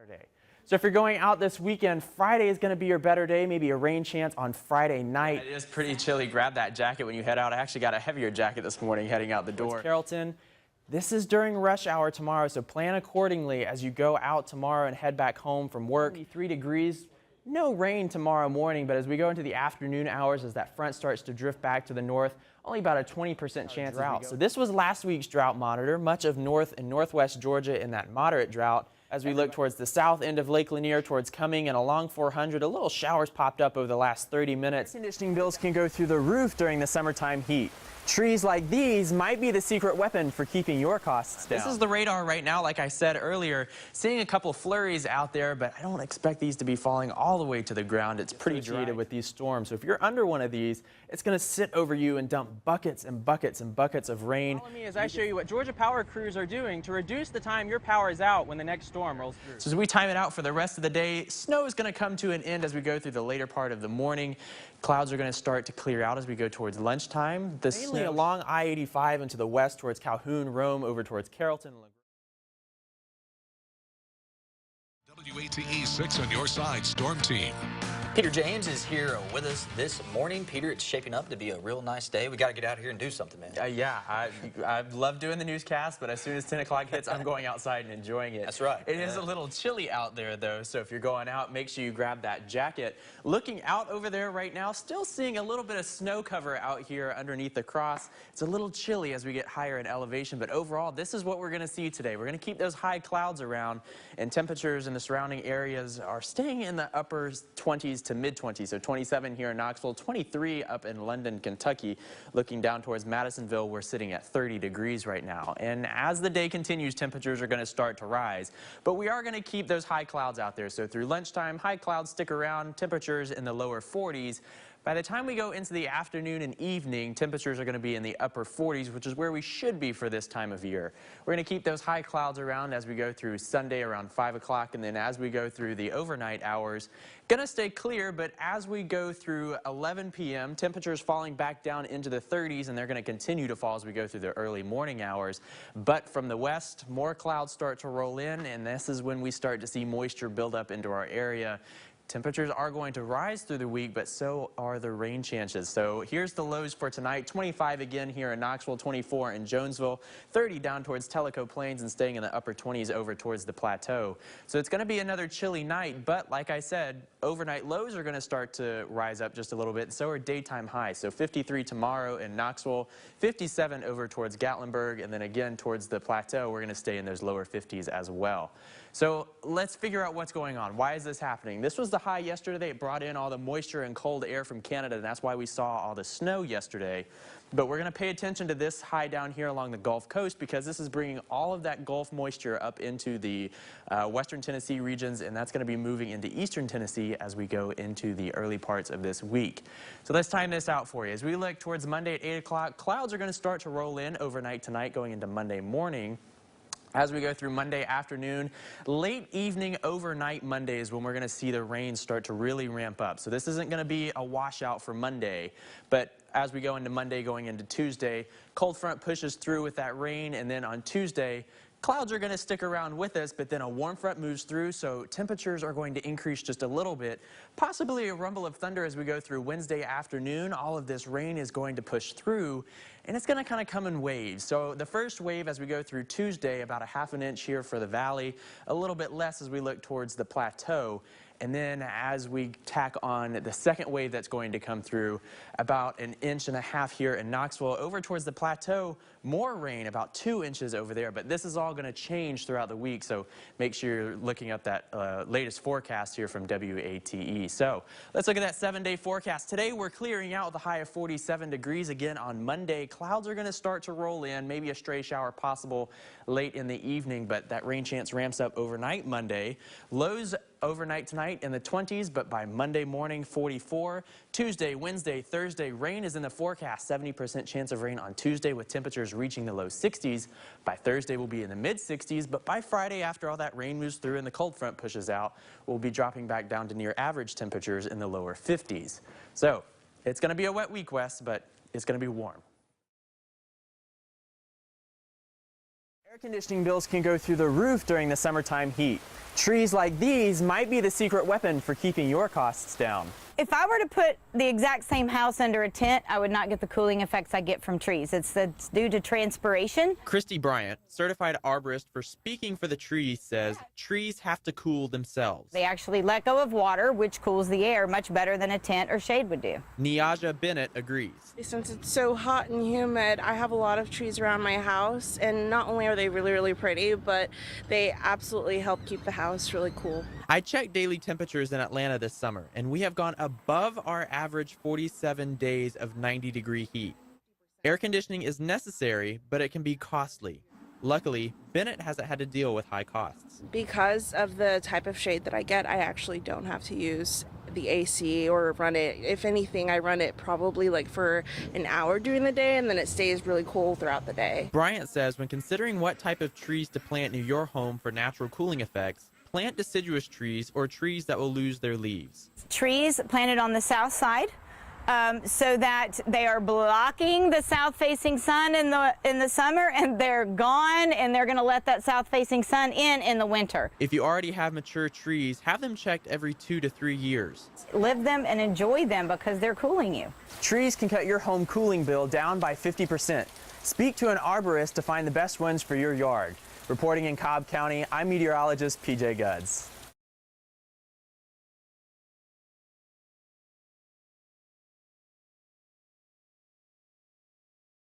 Saturday. So if you're going out this weekend, Friday is going to be your better day, maybe a rain chance on Friday night. It is pretty chilly. Grab that jacket when you head out. I actually got a heavier jacket this morning heading out the door. Carrollton. This is during rush hour tomorrow, so plan accordingly as you go out tomorrow and head back home from work. 3 degrees, no rain tomorrow morning, but as we go into the afternoon hours, as that front starts to drift back to the north, only about a 20% chance of drought. So this was last week's drought monitor, much of north and northwest Georgia in that moderate drought. As we look towards the south end of Lake Lanier, towards Cumming and along 400, a little showers popped up over the last 30 minutes. Conditioning bills can go through the roof during the summertime heat. Trees like these might be the secret weapon for keeping your costs down. This is the radar right now, like I said earlier. Seeing a couple flurries out there, but I don't expect these to be falling all the way to the ground. It's pretty dry with these storms. So if you're under one of these, it's going to sit over you and dump buckets and buckets and buckets of rain. Follow me as I show you what Georgia power crews are doing to reduce the time your power is out when the next storm rolls through. So as we time it out for the rest of the day, snow is going to come to an end as we go through the later part of the morning. Clouds are going to start to clear out as we go towards lunchtime. Mainly along I-85 and to the west towards Calhoun, Rome, over towards Carrollton. WATE 6 on your side, Storm Team. Peter James is here with us this morning. Peter, it's shaping up to be a real nice day. We got to get out here and do something, man. Yeah, I love doing the newscast, but as soon as 10 o'clock hits, I'm going outside and enjoying it. That's right. It is a little chilly out there, though, so if you're going out, make sure you grab that jacket. Looking out over there right now, still seeing a little bit of snow cover out here underneath the cross. It's a little chilly as we get higher in elevation, but overall, this is what we're going to see today. We're going to keep those high clouds around, and temperatures in the surrounding areas are staying in the upper 20s to mid-20s. So 27 here in Knoxville, 23 up in London, Kentucky. Looking down towards Madisonville, we're sitting at 30 degrees right now. And as the day continues, temperatures are going to start to rise. But we are going to keep those high clouds out there. So through lunchtime, high clouds stick around, temperatures in the lower 40s. By the time we go into the afternoon and evening, temperatures are going to be in the upper 40s, which is where we should be for this time of year. We're going to keep those high clouds around as we go through Sunday around 5 o'clock, and then as we go through the overnight hours, going to stay clear, but as we go through 11 p.m., temperatures falling back down into the 30s, and they're going to continue to fall as we go through the early morning hours. But from the west, more clouds start to roll in, and this is when we start to see moisture build up into our area. Temperatures are going to rise through the week, but so are the rain chances. So here's the lows for tonight. 25 again here in Knoxville, 24 in Jonesville, 30 down towards Tellico Plains, and staying in the upper 20s over towards the plateau. So it's going to be another chilly night, but like I said, overnight lows are going to start to rise up just a little bit, and so are daytime highs. So 53 tomorrow in Knoxville, 57 over towards Gatlinburg, and then again towards the plateau, we're going to stay in those lower 50s as well. So let's figure out what's going on. Why is this happening? This was the high yesterday. It brought in all the moisture and cold air from Canada, and that's why we saw all the snow yesterday. But we're going to pay attention to this high down here along the Gulf Coast, because this is bringing all of that Gulf moisture up into the western Tennessee regions, and that's going to be moving into eastern Tennessee as we go into the early parts of this week. So let's time this out for you. As we look towards Monday at 8 o'clock, clouds are going to start to roll in overnight tonight going into Monday morning. As we go through Monday afternoon, late evening, overnight Monday is when we're going to see the rain start to really ramp up. So this isn't going to be a washout for Monday, but as we go into Monday, going into Tuesday, cold front pushes through with that rain, and then on Tuesday, clouds are going to stick around with us, but then a warm front moves through, so temperatures are going to increase just a little bit. Possibly a rumble of thunder as we go through Wednesday afternoon. All of this rain is going to push through, and it's going to kind of come in waves. So the first wave as we go through Tuesday, about a ½ inch here for the valley, a little bit less as we look towards the plateau. And then as we tack on the second wave that's going to come through, about 1.5 inches here in Knoxville. Over towards the plateau, more rain, about 2 inches over there. But this is all going to change throughout the week, so make sure you're looking up that latest forecast here from WATE. So let's look at that 7-day forecast. Today we're clearing out with a high of 47 degrees. Again on Monday, clouds are going to start to roll in, maybe a stray shower possible late in the evening, but that rain chance ramps up overnight Monday. Lows overnight tonight in the 20s, but by Monday morning, 44. Tuesday, Wednesday, Thursday, rain is in the forecast. 70% chance of rain on Tuesday with temperatures reaching the low 60s. By Thursday, we'll be in the mid 60s, but by Friday, after all that rain moves through and the cold front pushes out, we'll be dropping back down to near average temperatures in the lower 50s. So it's going to be a wet week, Wes, but it's going to be warm. Air conditioning bills can go through the roof during the summertime heat. Trees like these might be the secret weapon for keeping your costs down. If I were to put the exact same house under a tent, I would not get the cooling effects I get from trees. It's due to transpiration. Christy Bryant, certified arborist for Speaking for the Trees, says trees have to cool themselves. They actually let go of water, which cools the air much better than a tent or shade would do. Niaja Bennett agrees. Since it's so hot and humid, I have a lot of trees around my house, and not only are they really, really pretty, but they absolutely help keep the house really cool. I checked daily temperatures in Atlanta this summer, and we have gone above our average 47 days of 90-degree heat. Air conditioning is necessary, but it can be costly. Luckily, Bennett hasn't had to deal with high costs. Because of the type of shade that I get, I actually don't have to use the AC or run it. If anything, I run it probably like for an hour during the day, and then it stays really cool throughout the day. Bryant says when considering what type of trees to plant near your home for natural cooling effects, plant deciduous trees or trees that will lose their leaves. Trees planted on the south side so that they are blocking the south-facing sun in the summer, and they're gone, and they're going to let that south-facing sun in the winter. If you already have mature trees, have them checked every 2 to 3 years. Live them and enjoy them because they're cooling you. Trees can cut your home cooling bill down by 50%. Speak to an arborist to find the best ones for your yard. Reporting in Cobb County, I'm meteorologist P.J. Gudz.